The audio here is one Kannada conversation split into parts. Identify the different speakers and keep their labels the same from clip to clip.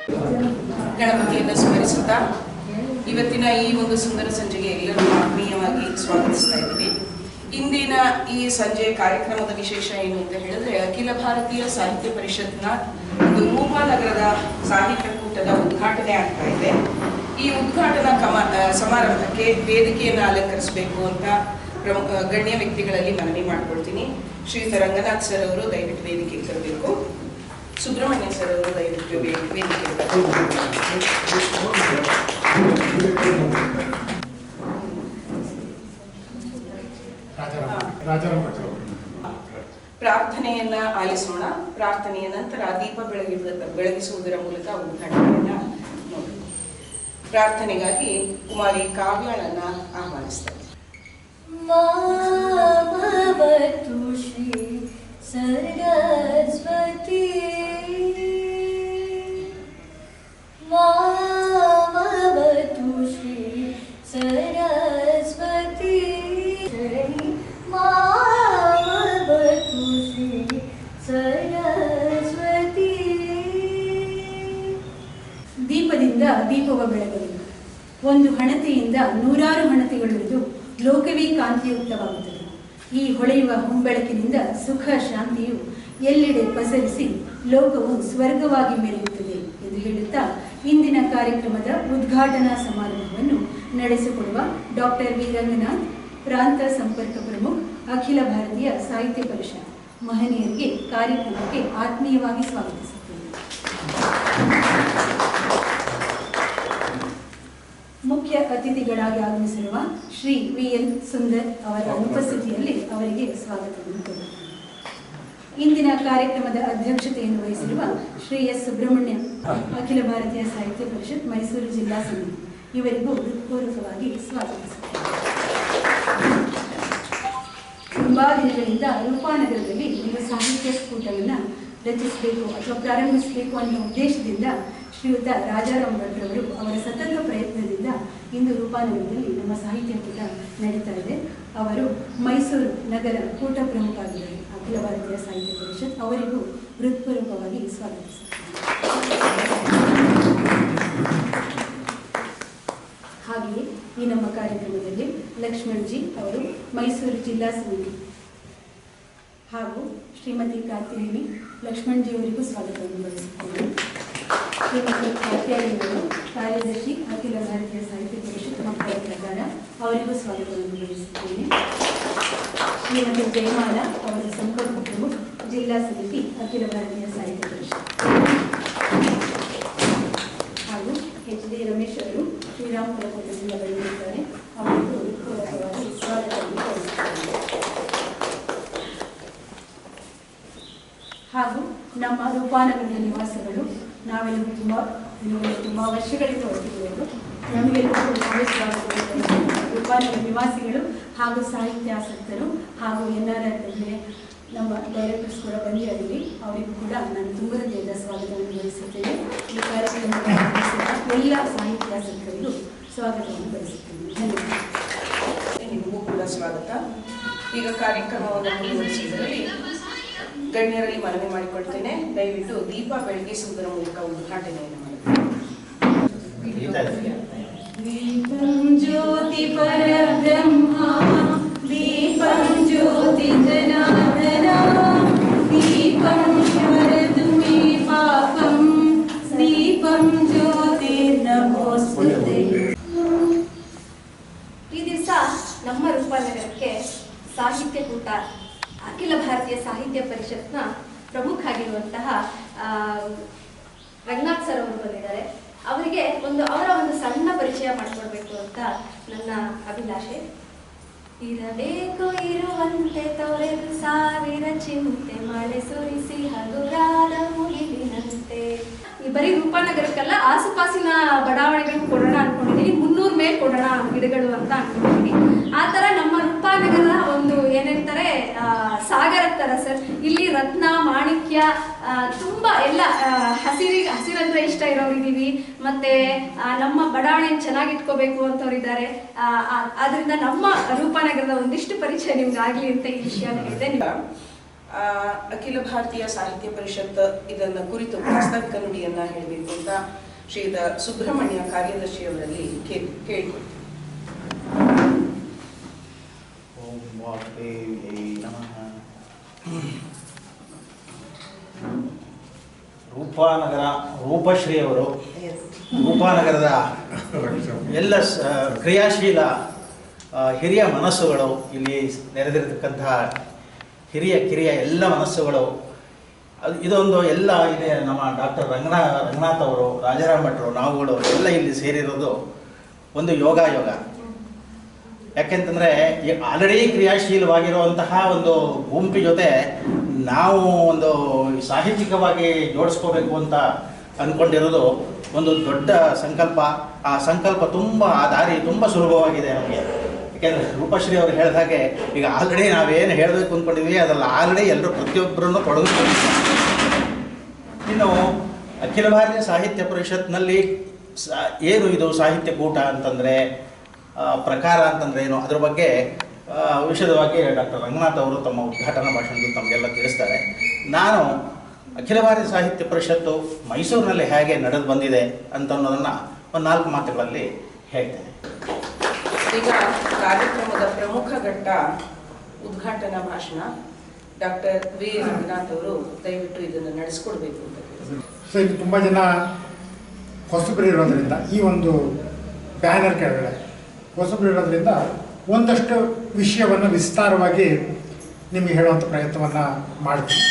Speaker 1: ಗಣಪತಿಯನ್ನು ಸ್ಮರಿಸುತ್ತಾ ಇವತ್ತಿನ ಈ ಒಂದು ಸುಂದರ ಸಂಜೆಗೆ ಎಲ್ಲರೂ ಆತ್ಮೀಯವಾಗಿ ಸ್ವಾಗತಿಸ್ತಾ ಇದ್ದೀವಿ. ಇಂದಿನ ಈ ಸಂಜೆ ಕಾರ್ಯಕ್ರಮದ ವಿಶೇಷ ಏನು ಅಂತ ಹೇಳಿದ್ರೆ, ಅಖಿಲ ಭಾರತೀಯ ಸಾಹಿತ್ಯ ಪರಿಷತ್ನ ಒಂದು ರೂಪನಗರದ ಸಾಹಿತ್ಯ ಕೂಟದ ಉದ್ಘಾಟನೆ ಆಗ್ತಾ ಇದೆ. ಈ ಉದ್ಘಾಟನಾ ಸಮಾರಂಭಕ್ಕೆ ವೇದಿಕೆಯನ್ನು ಅಲಂಕರಿಸಬೇಕು ಅಂತ ಗಣ್ಯ ವ್ಯಕ್ತಿಗಳಲ್ಲಿ ಮನವಿ ಮಾಡ್ಕೊಳ್ತೀನಿ. ಶ್ರೀಯುತ ರಂಗನಾಥ್ ಸರ್ ಅವರು ದಯವಿಟ್ಟು ವೇದಿಕೆಗೆ ತರಬೇಕು. ಸುಬ್ರಹ್ಮಣ್ಯ ಸರ್ ಅವರು ದಯವಿಟ್ಟು ವೇದಿಕೆಗೆ ಪ್ರಾರ್ಥನೆಯನ್ನ ಆಲಿಸೋಣ. ಪ್ರಾರ್ಥನೆಯ ನಂತರ ದೀಪ ಬೆಳಗಿಸುವುದರ ಮೂಲಕ ಉದ್ಘಾಟನೆಯನ್ನ ನೋಡಿ. ಪ್ರಾರ್ಥನೆಗಾಗಿ ಕುಮಾರಿ ಕಾವ್ಯಾಳನ್ನ ಆಹ್ವಾನಿಸ್ತಾರೆ.
Speaker 2: ಮಾಮವತು ಶ್ರೀ ಸರಸ್ವತಿ, ಮಾಮವತು ಶ್ರೀ ಸರಸ್ವತಿ, ಮಾಮವತು ಶ್ರೀ ಸರಸ್ವತಿ.
Speaker 3: ದೀಪದಿಂದ ದೀಪವ ಬೆಳಗಲು, ಒಂದು ಹಣತೆಯಿಂದ ನೂರಾರು ಹಣತೆಗಳುಳಿದು ಲೋಕವೇ ಕಾಂತಿಯುಕ್ತವಾಗುತ್ತದೆ. ಈ ಹೊಳೆಯುವ ಹೊಂಬೆಳಕಿನಿಂದ ಸುಖ ಶಾಂತಿಯು ಎಲ್ಲೆಡೆ ಪಸರಿಸಿ ಲೋಕವು ಸ್ವರ್ಗವಾಗಿ ಮೆರೆಯುತ್ತದೆ ಎಂದು ಹೇಳುತ್ತಾ ಇಂದಿನ ಕಾರ್ಯಕ್ರಮದ ಉದ್ಘಾಟನಾ ಸಮಾರಂಭವನ್ನು ನಡೆಸಿಕೊಡುವ ಡಾಕ್ಟರ್ ವಿ ರಂಗನಾಥ್, ಪ್ರಾಂತ ಸಂಪರ್ಕ ಪ್ರಮುಖ, ಅಖಿಲ ಭಾರತೀಯ ಸಾಹಿತ್ಯ ಪರಿಷತ್ ಮಹನೀಯರಿಗೆ ಕಾರ್ಯಕ್ರಮಕ್ಕೆ ಆತ್ಮೀಯವಾಗಿ ಸ್ವಾಗತಿಸುತ್ತೇವೆ. ಮುಖ್ಯ ಅತಿಥಿಗಳಾಗಿ ಆಗಮಿಸಿರುವ ಶ್ರೀ ವಿ.ಎನ್. ಸುಂದರ್ ಅವರ ಉಪಸ್ಥಿತಿಯಲ್ಲಿ ಅವರಿಗೆ ಸ್ವಾಗತವನ್ನು ಕೋರುತ್ತೇವೆ. ಇಂದಿನ ಕಾರ್ಯಕ್ರಮದ ಅಧ್ಯಕ್ಷತೆಯನ್ನು ವಹಿಸಿರುವ ಶ್ರೀ ಎಸ್. ಸುಬ್ರಹ್ಮಣ್ಯ, ಅಖಿಲ ಭಾರತೀಯ ಸಾಹಿತ್ಯ ಪರಿಷತ್ ಮೈಸೂರು ಜಿಲ್ಲಾ ಸಮಿತಿ, ಇವರಿಗೂ ಹೃತ್ಪೂರ್ವಕವಾಗಿ ಸ್ವಾಗತಿಸುತ್ತೇವೆ. ತುಂಬಾ ದಿನಗಳಿಂದ ರೂಪಾನಗರದಲ್ಲಿ ಒಂದು ಸಾಹಿತ್ಯ ಕೂಟವನ್ನು ರಚಿಸಬೇಕು ಅಥವಾ ಪ್ರಾರಂಭಿಸಬೇಕು ಅನ್ನೋ ಉದ್ದೇಶದಿಂದ ಶ್ರೀಯುತ ರಾಜಾರಾಮ್ ಭಟ್ರವರು ಅವರ ಸತತ ಪ್ರಯತ್ನದಿಂದ ಇಂದು ರೂಪಾನಗರದಲ್ಲಿ ನಮ್ಮ ಸಾಹಿತ್ಯ ಕೂಟ ನಡೀತಾ ಇದೆ. ಅವರು ಮೈಸೂರು ನಗರ ಕೂಟ ಪ್ರಮುಖರಾಗಿದ್ದಾರೆ ಅಖಿಲ ಭಾರತೀಯ ಸಾಹಿತ್ಯ ಪರಿಷತ್, ಅವರಿಗೂ ಹೃತ್ಪೂರ್ವಕವಾಗಿ ಸ್ವಾಗತಿಸುತ್ತಾರೆ. ಹಾಗೆಯೇ ಈ ನಮ್ಮ ಕಾರ್ಯಕ್ರಮದಲ್ಲಿ ಲಕ್ಷ್ಮಣ್ಜಿ ಅವರು ಮೈಸೂರು ಜಿಲ್ಲಾ ಸಮಿತಿ ಹಾಗೂ ಶ್ರೀಮತಿ ಕಾತ್ಯಾಯಿನಿ ಲಕ್ಷ್ಮಣ್ಜಿ ಅವರಿಗೂ ಸ್ವಾಗತವನ್ನು ಬಯಸುತ್ತೇನೆ. ಶ್ರೀಮತಿ ಕಾತ್ಯಾಯಿನಿ ಅವರು ಕಾರ್ಯದರ್ಶಿ ಅಖಿಲ ಭಾರತೀಯ ಸಾಹಿತ್ಯ ಪರಿಷತ್ ಮಕ್ಕಳ ಪ್ರಕಾರ, ಅವರಿಗೂ ಸ್ವಾಗತವನ್ನು ಬಯಸುತ್ತೇನೆ. ಶ್ರೀಮತಿ ಜಯಮಾಲ ಅವರ ಸಂಪರ್ಕ ಪ್ರಮುಖ, ಜಿಲ್ಲಾ ಸಮಿತಿ ಅಖಿಲ ಭಾರತೀಯ ಸಾಹಿತ್ಯ ಪರಿಷತ್ ಹಾಗೂ ಎಚ್ ಡಿ ರಮೇಶ್ ಅವರು ಶ್ರೀರಾಮಪುರ ಕೋಟೆಯಿಂದ ಬಂದಿರುತ್ತಾರೆ. ಅವರಿಗೂ ಪೂರ್ವಕವಾಗಿ ಸ್ವಾಗತವನ್ನು ಬಯಸುತ್ತೇನೆ. ಹಾಗೂ ನಮ್ಮ ರೂಪಾನಗರದ ನಿವಾಸಿಗಳು, ನಾವೆಲ್ಲರೂ ತುಂಬ ವರ್ಷಗಳಿಂದ ಹೊರಟಿರುವರು, ನಮಗೆಲ್ಲರೂ ರೂಪಾನಗರ ನಿವಾಸಿಗಳು ಹಾಗೂ ಸಾಹಿತ್ಯಾಸಕ್ತರು ಹಾಗೂ NRI ನಮ್ಮ ಡೈರೆಕ್ಟರ್ಸ್ ಕೂಡ ಬಂದಿರಲಿ, ಅವರಿಗೂ ಕೂಡ ನಾನು ತುಂಬ ಹೃದಯದ ಸ್ವಾಗತವನ್ನು ಬಯಸುತ್ತೇನೆ. ಈ ಕಾರ್ಯಕ್ರಮದ ಎಲ್ಲ ಸಾಹಿತ್ಯಾಸಕ್ತರಿಗೂ ಸ್ವಾಗತವನ್ನು ಬಯಸುತ್ತೇನೆ. ಧನ್ಯವಾದ.
Speaker 1: ನಿಮಗೂ ಕೂಡ ಸ್ವಾಗತ. ಈಗ ಕಾರ್ಯಕ್ರಮವನ್ನು ಮುಂದುವರಿಸುವುದರಲ್ಲಿ ಗಣ್ಯರಲ್ಲಿ ಮನವಿ ಮಾಡಿಕೊಳ್ತೇನೆ. ದಯವಿಟ್ಟು ದೀಪ ಬೆಳಗಿಸುವುದರ ಮೂಲಕ ಉದ್ಘಾಟನೆಯನ್ನು ಮಾಡುತ್ತೇನೆ.
Speaker 3: ದೀಪಂ ಜ್ಯೋತಿ ಪರಬ್ರಹ್ಮ, ದೀಪಂ ಜ್ಯೋತಿ ಜನಾರ್ದನ, ದೀಪಂ ಶರದು ಮೇ ಪಾಪಂ, ದೀಪಂ ಜ್ಯೋತಿ ನಮೋಸ್ತುತೆ.
Speaker 2: ಈ ದಿವಸ ನಮ್ಮ ರೂಪಾನಗರಕ್ಕೆ ಸಾಹಿತ್ಯ ಕೂಟ ಅಖಿಲ ಭಾರತೀಯ ಸಾಹಿತ್ಯ ಪರಿಷತ್ನ ಪ್ರಮುಖ ಆಗಿರುವಂತಹ ರಂಗನಾಥ್ ಸರ್ ಅವರು ಬಂದಿದ್ದಾರೆ. ಅವರಿಗೆ ಅವರ ಒಂದು ಸಣ್ಣ ಪರಿಚಯ ಮಾಡಿಕೊಡ್ಬೇಕು ಅಂತ ನನ್ನ ಅಭಿಲಾಷೆ. ಇರಬೇಕು ಇರುವಂತೆ ತೊರೆದು ಸಾವಿರ ಚಿಂತೆ, ಮಳೆ ಸುರಿಸಿ ಹಗುರಾದ ಮುಗಿಲಿನಂತೆ. ಈ ಬರೀ ರೂಪಾನಗರಕ್ಕಲ್ಲ, ಆಸುಪಾಸಿನ ಬಡಾವಣೆಗಳು ಕೊಡೋಣ ಅನ್ಕೊಂಡಿದ್ದೀನಿ. 300 ಮೇಲೆ ಕೊಡೋಣ ಗಿಡಗಳು ಅಂತ ಅನ್ಕೊಂಡಿದ್ದೀನಿ. ಆ ಥರ ನಮ್ಮ ರೂಪಾನಗರದ ಒಂದು ಏನಂತಾರೆ ಸಾಗರ ಥರ ಸರ್. ಇಲ್ಲಿ ರತ್ನ, ಮಾಣಿಕ್ಯ, ತುಂಬ ಎಲ್ಲ ಹಸಿರಂದ್ರೆ ಇಷ್ಟ ಇರೋರಿದ್ದೀವಿ. ಮತ್ತೆ ನಮ್ಮ ಬಡಾವಣೆಯನ್ನು ಚೆನ್ನಾಗಿ ಇಟ್ಕೋಬೇಕು ಅಂತವ್ರಿದ್ದಾರೆ. ಆದ್ರಿಂದ ನಮ್ಮ ರೂಪಾನಗರದ ಒಂದಿಷ್ಟು ಪರಿಚಯ ನಿಮ್ಗೆ ಆಗಲಿ ಅಂತ ಈ ವಿಷಯ ಹೇಳಿದೆ.
Speaker 1: ಅಖಿಲ ಭಾರತೀಯ ಸಾಹಿತ್ಯ ಪರಿಷತ್ ಇದನ್ನ ಕುರಿತು ಪ್ರಸ್ತಾಪ ಅಂತಃಕನುಡಿಯನ್ನ ಹೇಳಬೇಕು ಅಂತ ಶ್ರೀಯುತ ಸುಬ್ರಹ್ಮಣ್ಯ ಕಾರ್ಯದರ್ಶಿಯವರಲ್ಲಿ ಕೇಳಿಕೊಳ್ತೀನಿ.
Speaker 4: ಓಂ ವಾಗ್ದೇವ್ಯೈ ನಮಃ. ರೂಪಾನಗರ ರೂಪಶ್ರೀ ಅವರು ರೂಪಾನಗರದ ಎಲ್ಲ ಕ್ರಿಯಾಶೀಲ ಹಿರಿಯ ಮನಸ್ಸುಗಳು, ಇಲ್ಲಿ ನೆರೆದಿರತಕ್ಕಂತಹ ಹಿರಿಯ ಕಿರಿಯ ಎಲ್ಲ ಮನಸ್ಸುಗಳು, ಇದೊಂದು ಎಲ್ಲ ಇದೆ. ನಮ್ಮ ಡಾಕ್ಟರ್ ರಂಗನಾಥ್ ಅವರು, ರಾಜಾರಾಮ್ ಭಟ್ರು, ನಾವುಗಳು ಎಲ್ಲ ಇಲ್ಲಿ ಸೇರಿರೋದು ಒಂದು ಯೋಗ. ಯಾಕೆಂತಂದರೆ ಆಲ್ರೆಡಿ ಕ್ರಿಯಾಶೀಲವಾಗಿರುವಂತಹ ಒಂದು ಗುಂಪಿ ಜೊತೆ ನಾವು ಒಂದು ಸಾಹಿತ್ಯಿಕವಾಗಿ ಜೋಡಿಸ್ಕೋಬೇಕು ಅಂತ ಅಂದ್ಕೊಂಡಿರೋದು ಒಂದು ದೊಡ್ಡ ಸಂಕಲ್ಪ. ಆ ಸಂಕಲ್ಪ ಆ ದಾರಿ ತುಂಬ ಸುಲಭವಾಗಿದೆ ನಮಗೆ. ಯಾಕೆಂದರೆ ರೂಪಶ್ರೀ ಅವರು ಹೇಳಿದ ಹಾಗೆ ಈಗ ಆಲ್ರೆಡಿ ನಾವೇನು ಹೇಳಬೇಕು ಅಂದ್ಕೊಂಡಿದ್ವಿ ಅದರಲ್ಲಿ ಆಲ್ರೆಡಿ ಎಲ್ಲರೂ ಪ್ರತಿಯೊಬ್ಬರನ್ನು ತೊಡಗಿಸ್ಕೊಂಡಿದ್ದೀವಿ. ಇನ್ನು ಅಖಿಲ ಭಾರತೀಯ ಸಾಹಿತ್ಯ ಪರಿಷತ್ನಲ್ಲಿ ಏನು ಇದು ಸಾಹಿತ್ಯ ಕೂಟ ಅಂತಂದರೆ, ಪ್ರಕಾರ ಅಂತಂದರೆ ಏನು, ಅದ್ರ ಬಗ್ಗೆ ವಿಶದವಾಗಿ ಡಾಕ್ಟರ್ ರಂಗನಾಥ್ ಅವರು ತಮ್ಮ ಉದ್ಘಾಟನಾ ಭಾಷಣದಲ್ಲಿ ತಮಗೆಲ್ಲ ತಿಳಿಸ್ತಾರೆ. ನಾನು ಅಖಿಲ ಭಾರತೀಯ ಸಾಹಿತ್ಯ ಪರಿಷತ್ತು ಮೈಸೂರಿನಲ್ಲಿ ಹೇಗೆ ನಡೆದು ಬಂದಿದೆ ಅಂತ ಅನ್ನೋದನ್ನು ಒಂದು 4 ಮಾತುಗಳಲ್ಲಿ ಹೇಳ್ತೇನೆ.
Speaker 1: ಈಗ ಕಾರ್ಯಕ್ರಮದ ಪ್ರಮುಖ ಘಟ್ಟ ಉದ್ಘಾಟನಾ ಭಾಷಣ. ಡಾಕ್ಟರ್ ವಿ ರಂಗನಾಥ್ ಅವರು ದಯವಿಟ್ಟು ಇದನ್ನು ನಡೆಸ್ಕೊಡ್ಬೇಕು ಅಂತ.
Speaker 5: ಸೊ ಇದು ತುಂಬ ಜನ ಹೊಸಬರು ಇರೋದ್ರಿಂದ ಈ ಒಂದು ಬ್ಯಾನರ್ ಕೆಳಗಡೆ ಹೊಸಬರು ಇರೋದ್ರಿಂದ ಒಂದಷ್ಟು ವಿಷಯವನ್ನು ವಿಸ್ತಾರವಾಗಿ ನಿಮಗೆ ಹೇಳುವಂಥ ಪ್ರಯತ್ನವನ್ನು ಮಾಡ್ತೀನಿ.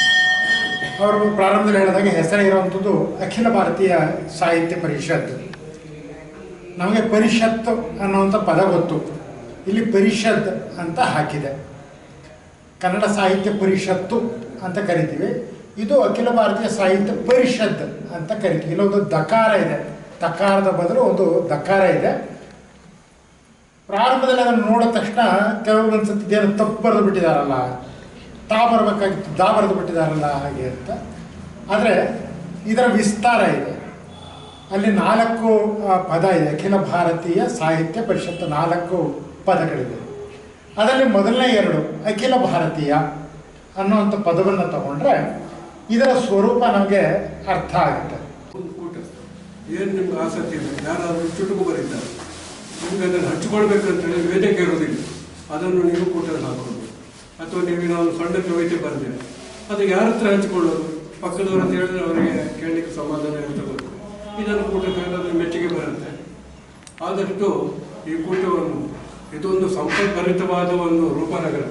Speaker 5: ಅವರು ಪ್ರಾರಂಭದಲ್ಲಿ ಹೇಳಿದಾಗ ಹೆಸರಿರುವಂಥದ್ದು ಅಖಿಲ ಭಾರತೀಯ ಸಾಹಿತ್ಯ ಪರಿಷತ್. ನಮಗೆ ಪರಿಷತ್ ಅನ್ನುವಂಥ ಪದ ಗೊತ್ತು, ಇಲ್ಲಿ ಪರಿಷತ್ ಅಂತ ಹಾಕಿದೆ. ಕನ್ನಡ ಸಾಹಿತ್ಯ ಪರಿಷತ್ತು ಅಂತ ಕರಿತೀವಿ, ಇದು ಅಖಿಲ ಭಾರತೀಯ ಸಾಹಿತ್ಯ ಪರಿಷತ್ ಅಂತ ಕರಿತೀವಿ. ಇಲ್ಲೊಂದು ದಕಾರ ಇದೆ, ತಕಾರದ ಬದಲು ಒಂದು ದಕಾರ ಇದೆ. ಪ್ರಾರಂಭದಲ್ಲಿ ಅದನ್ನು ನೋಡಿದ ತಕ್ಷಣ ಕೆಲವರು ಅನ್ಸುತ್ತೆ ಇದೇನು ತಪ್ಪು ಬರೆದು ಬಿಟ್ಟಿದ್ದಾರಲ್ಲ, ಬರಬೇಕಾಗಿತ್ತು ದಾ ಬರೆದು ಬಿಟ್ಟಿದ್ದಾರಲ್ಲ ಹಾಗೆ ಅಂತ. ಆದರೆ ಇದರ ವಿಸ್ತಾರ ಇದೆ. ಅಲ್ಲಿ 4 ಪದ ಇದೆ. ಅಖಿಲ ಭಾರತೀಯ ಸಾಹಿತ್ಯ ಪರಿಷತ್ತು 4 ಪದಗಳಿದೆ. ಅದರಲ್ಲಿ ಮೊದಲನೇ 2 ಅಖಿಲ ಭಾರತೀಯ ಅನ್ನುವಂಥ ಪದವನ್ನು ತಗೊಂಡ್ರೆ ಇದರ ಸ್ವರೂಪ ನಮಗೆ ಅರ್ಥ ಆಗುತ್ತೆ.
Speaker 6: ಒಂದು ಕೂಟ ಏನು ನಿಮ್ಗೆ ಆಸಕ್ತಿ ಇದೆ, ಯಾರಾದರೂ ಚುಟುಕು ಬರೀತಾರೆ, ನಿಮ್ಗೆ ಅದನ್ನು ಹಂಚಿಕೊಳ್ಬೇಕಂತೇಳಿ ವೇದಿಕೆ ಇರೋದಿಲ್ಲ, ಅದನ್ನು ನೀವು ಕೂಟದಲ್ಲಿ ಹಾಕೋದು. ಅಥವಾ ನೀವು ನಾವು ಸಣ್ಣ ಕವಿತೆ ಬರೆದಿಲ್ಲ, ಅದು ಯಾರ ಹತ್ರ ಹಂಚಿಕೊಳ್ಳೋದು? ಪಕ್ಕದವ್ರು ಅಂತ ಹೇಳಿದ್ರೆ ಅವರಿಗೆ ಕೇಳಲಿಕ್ಕೆ ಸಮಾಧಾನ ಇರ್ತದೆ. ಇದನ್ನು ಕೂಟಕ್ಕೆ ಅದರ ಮೆಚ್ಚುಗೆ ಬರುತ್ತೆ. ಆದಷ್ಟು ಈ ಕೂಟವನ್ನು ಇದೊಂದು ಸಂಪದ್ಭರಿತವಾದ ಒಂದು ರೂಪನಗರ,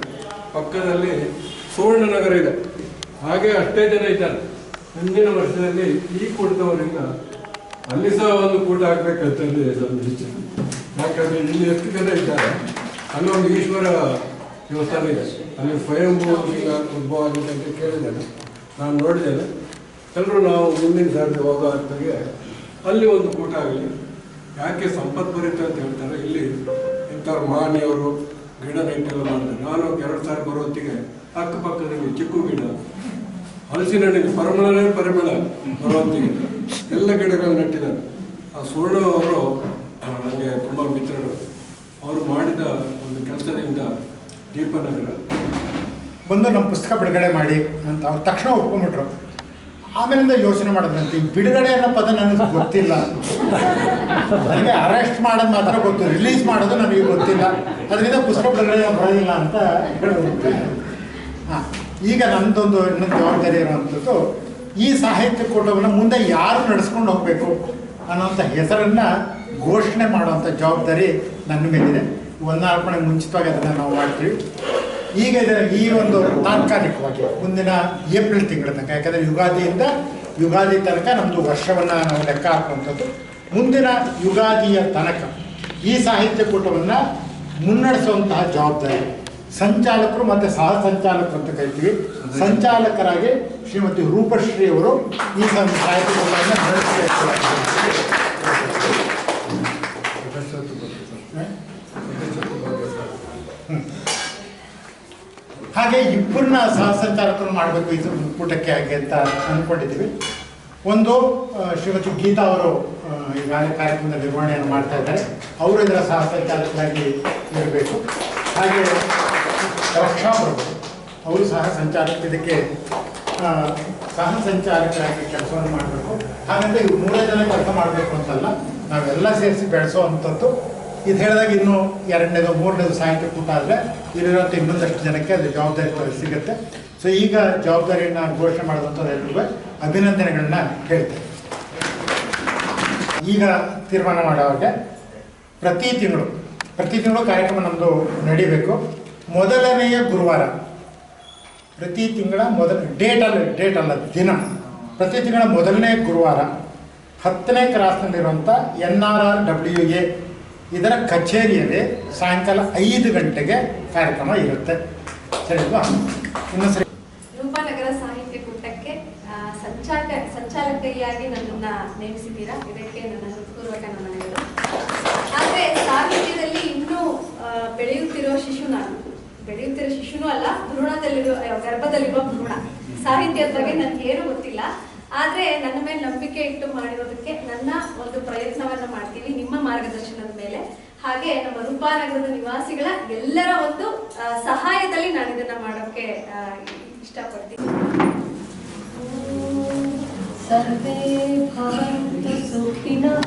Speaker 6: ಪಕ್ಕದಲ್ಲಿ ಸುವರ್ಣನಗರ ಇದೆ, ಹಾಗೆ ಅಷ್ಟೇ ಜನ ಇದ್ದಾರೆ. ಮುಂದಿನ ವರ್ಷದಲ್ಲಿ ಈ ಕೂಟದವರಿಂದ ಅಲ್ಲಿ ಸಹ ಒಂದು ಕೂಟ ಆಗ್ಬೇಕಂತಂದು ಒಂದು ಇಚ್ಛೆ. ಯಾಕಂದರೆ ಇಲ್ಲಿ ಎಷ್ಟು ಜನ ಇದ್ದಾರೆ, ಅಲ್ಲೊಂದು ಈಶ್ವರ ದೇವಸ್ಥಾನ ಇದೆ, ಅಲ್ಲಿ ಸ್ವಯಂಭೂ ಉದ್ಭವ ಆಗಿದೆ ಅಂತ ಕೇಳಿದ್ದೇನೆ, ನಾನು ನೋಡಿದ್ದೇನೆ. ಎಲ್ಲರೂ ನಾವು ಮುಂದಿನ ಸಾರಿ ಹೋಗೋ ಹೊತ್ತಿಗೆ ಅಲ್ಲಿ ಒಂದು ಕೂಟ ಆಗಲಿ. ಯಾಕೆ ಸಂಪದ್ಭರಿತ ಅಂತ ಹೇಳ್ತಾರೆ, ಇಲ್ಲಿ ಇಂಥವ್ರು ಮಾನ್ಯವರು ಗಿಡ ನೆಟ್ಟೆಲ್ಲ ಮಾಡ್ತಾರೆ. ನಾನು 2 ಸಾರಿ ಬರೋ ಹೊತ್ತಿಗೆ ಅಕ್ಕಪಕ್ಕದಲ್ಲಿ ಚಿಕ್ಕು ಗಿಡ, ಹಲಸಿನ ಹಣ್ಣಿನ ಪರಿಮಳ ಬರೋ ಹೊತ್ತಿಗೆ ಎಲ್ಲ ಗಿಡಗಳನ್ನು ನೆಟ್ಟಿದ್ದಾರೆ. ಆ ಸುವರ್ಣ ಅವರು ನನಗೆ ತುಂಬ ಮಿತ್ರರು. ಅವರು ಮಾಡಿದ ಒಂದು ಕೆಲಸದಿಂದ ದೀಪನಗರ
Speaker 5: ಬಂದು ನಮ್ಮ ಪುಸ್ತಕ ಬಿಡುಗಡೆ ಮಾಡಿ ಅಂತ ಅವ್ರು ತಕ್ಷಣ ಒಪ್ಕೊಂಡ್ಬಿಟ್ರು. ಆಮೇಲಿಂದ ಯೋಚನೆ ಮಾಡಿದ್ರಂತೆ, ಈ ಬಿಡುಗಡೆ ಅನ್ನೋ ಪದ ನನಗೆ ಗೊತ್ತಿಲ್ಲ, ನನಗೆ ಅರೆಸ್ಟ್ ಮಾಡೋದು ಮಾತ್ರ ಗೊತ್ತು, ರಿಲೀಸ್ ಮಾಡೋದು ನನಗೆ ಗೊತ್ತಿಲ್ಲ, ಅದರಿಂದ ಪುಸ್ತಕ ಬಿಡುಗಡೆ ಬರೋದಿಲ್ಲ ಅಂತ ಹೇಳಿದ್ರು. ಹಾಂ, ಈಗ ನಮ್ಮದೊಂದು ಇನ್ನೊಂದು ಜವಾಬ್ದಾರಿ ಇರುವಂಥದ್ದು, ಈ ಸಾಹಿತ್ಯ ಕೂಟವನ್ನು ಮುಂದೆ ಯಾರು ನಡೆಸ್ಕೊಂಡು ಹೋಗಬೇಕು ಅನ್ನೋಂಥ ಹೆಸರನ್ನು ಘೋಷಣೆ ಮಾಡುವಂಥ ಜವಾಬ್ದಾರಿ ನನ್ನ ಮೇಲಿದೆ. ವಂದನಾರ್ಪಣೆ ಮುಂಚಿತವಾಗಿ ಅದನ್ನು ನಾವು ಮಾಡ್ತೀವಿ. ಈಗ ಇದರ ಈ ಒಂದು ತಾತ್ಕಾಲಿಕವಾಗಿ ಮುಂದಿನ ಏಪ್ರಿಲ್ ತಿಂಗಳ ತನಕ, ಯಾಕಂದರೆ ಯುಗಾದಿ ತನಕ ನಮ್ಮದು ವರ್ಷವನ್ನು ನಾವು ಲೆಕ್ಕ ಹಾಕುವಂಥದ್ದು. ಮುಂದಿನ ಯುಗಾದಿಯ ತನಕ ಈ ಸಾಹಿತ್ಯ ಕೂಟವನ್ನು ಮುನ್ನಡೆಸುವಂತಹ ಜವಾಬ್ದಾರಿ ಸಂಚಾಲಕರು ಮತ್ತು ಸಹ ಸಂಚಾಲಕರು ಅಂತ ಕರಿತೀವಿ. ಸಂಚಾಲಕರಾಗಿ ಶ್ರೀಮತಿ ರೂಪಶ್ರೀ ಅವರು ಈ ಸಾಹಿತ್ಯ ಕೂಟವನ್ನು ನಡೆಸಬೇಕು. ಹಾಗೆ ಇಬ್ಬರನ್ನ ಸಹ ಸಂಚಾಲಕರು ಮಾಡಬೇಕು ಇದು ಕೂಟಕ್ಕೆ ಹಾಗೆ ಅಂತ ಅಂದ್ಕೊಂಡಿದ್ದೀವಿ. ಒಂದು ಶ್ರೀಮತಿ ಗೀತಾ ಅವರು ಈಗಾಗಲೇ ಕಾರ್ಯಕ್ರಮದ ನಿರ್ವಹಣೆಯನ್ನು ಮಾಡ್ತಾ ಇದ್ದಾರೆ, ಅವರು ಇದರ ಸಹ ಸಂಚಾಲಕರಾಗಿ ಇರಬೇಕು. ಹಾಗೆ ರಕ್ಷಾ ಪ್ರಭು ಅವರು ಸಹ ಸಂಚಾಲಕ ಇದಕ್ಕೆ ಸಹ ಸಂಚಾಲಕರಾಗಿ ಕೆಲಸವನ್ನು ಮಾಡಬೇಕು. ಹಾಗಂತ ಇವು 3 ಜನ ಕೆಲಸ ಮಾಡಬೇಕು ಅಂತಲ್ಲ, ನಾವೆಲ್ಲ ಸೇರಿಸಿ ಬೆಳೆಸೋ ಅಂಥದ್ದು. ಇದು ಹೇಳಿದಾಗ ಇನ್ನೂ 2ನೇದು 3ನೇದು ಸಾಯಂಕಾಲ ಕೂಟ ಆದರೆ ಇಲ್ಲಿರೋಂಥ ಇನ್ನೊಂದಷ್ಟು ಜನಕ್ಕೆ ಅದು ಜವಾಬ್ದಾರಿ ಸಿಗುತ್ತೆ. ಸೊ ಈಗ ಜವಾಬ್ದಾರಿಯನ್ನು ಘೋಷಣೆ ಮಾಡಿದಂಥದ್ದು ಎಲ್ಲರಿಗೂ ಅಭಿನಂದನೆಗಳನ್ನ ಹೇಳ್ತೇವೆ. ಈಗ ತೀರ್ಮಾನ ಮಾಡೋವಾಗ ಪ್ರತಿ ತಿಂಗಳು ಕಾರ್ಯಕ್ರಮ ನಮ್ಮದು ನಡಿಬೇಕು. ಮೊದಲನೆಯ ಗುರುವಾರ ಪ್ರತಿ ತಿಂಗಳ ಡೇಟ್ ಅಲ್ಲ ದಿನ, ಪ್ರತಿ ತಿಂಗಳ ಮೊದಲನೇ ಗುರುವಾರ 10ನೇ ಕ್ರಾಸ್ನಲ್ಲಿರುವಂಥ NRRWA ಇದರ ಕಚೇರಿಯಲ್ಲಿ ಸಾಯಂಕಾಲ 5 ಗಂಟೆಗೆ ಕಾರ್ಯಕ್ರಮ ಇರುತ್ತೆ. ಸರಿಲ್ವಾ? ಇನ್ನು ಸರಿ.
Speaker 2: ರೂಪನಗರ ಸಾಹಿತ್ಯ ಕೂಟಕ್ಕೆ ಸಂಚಾಲಕಿಯಾಗಿ ನನ್ನನ್ನು ನೇಮಿಸಿದ್ದೀರಾ, ಇದಕ್ಕೆ ನನ್ನ ಹೃತ್ಪೂರ್ವಕ ನಮನಗಳು. ಆದರೆ ಸಾಹಿತ್ಯದಲ್ಲಿ ಇನ್ನೂ ಬೆಳೆಯುತ್ತಿರೋ ಶಿಶುನೂ ಅಲ್ಲ, ಗರ್ಭದಲ್ಲಿರುವ ಭ್ರೂಣ. ಸಾಹಿತ್ಯದ ಬಗ್ಗೆ ನನಗೆ ಏನೂ ಗೊತ್ತಿಲ್ಲ, ಆದರೆ ನನ್ನ ಮೇಲೆ ನಂಬಿಕೆ ಇಟ್ಟು ಮಾಡಿರೋದಕ್ಕೆ ನನ್ನ ಒಂದು ಪ್ರಯತ್ನವನ್ನು ಮಾಡ್ತೀವಿ ನಿಮ್ಮ ಮಾರ್ಗದರ್ಶನದ ಮೇಲೆ. ಹಾಗೆ ನಮ್ಮ ರೂಪಾನಗರದ ನಿವಾಸಿಗಳ ಎಲ್ಲರ ಒಂದು ಸಹಾಯದಲ್ಲಿ ನಾನು ಇದನ್ನ ಮಾಡೋಕ್ಕೆ ಇಷ್ಟಪಡ್ತೀನಿ. ಸರ್ವೇ ಭವಂತು ಸುಖಿನಃ.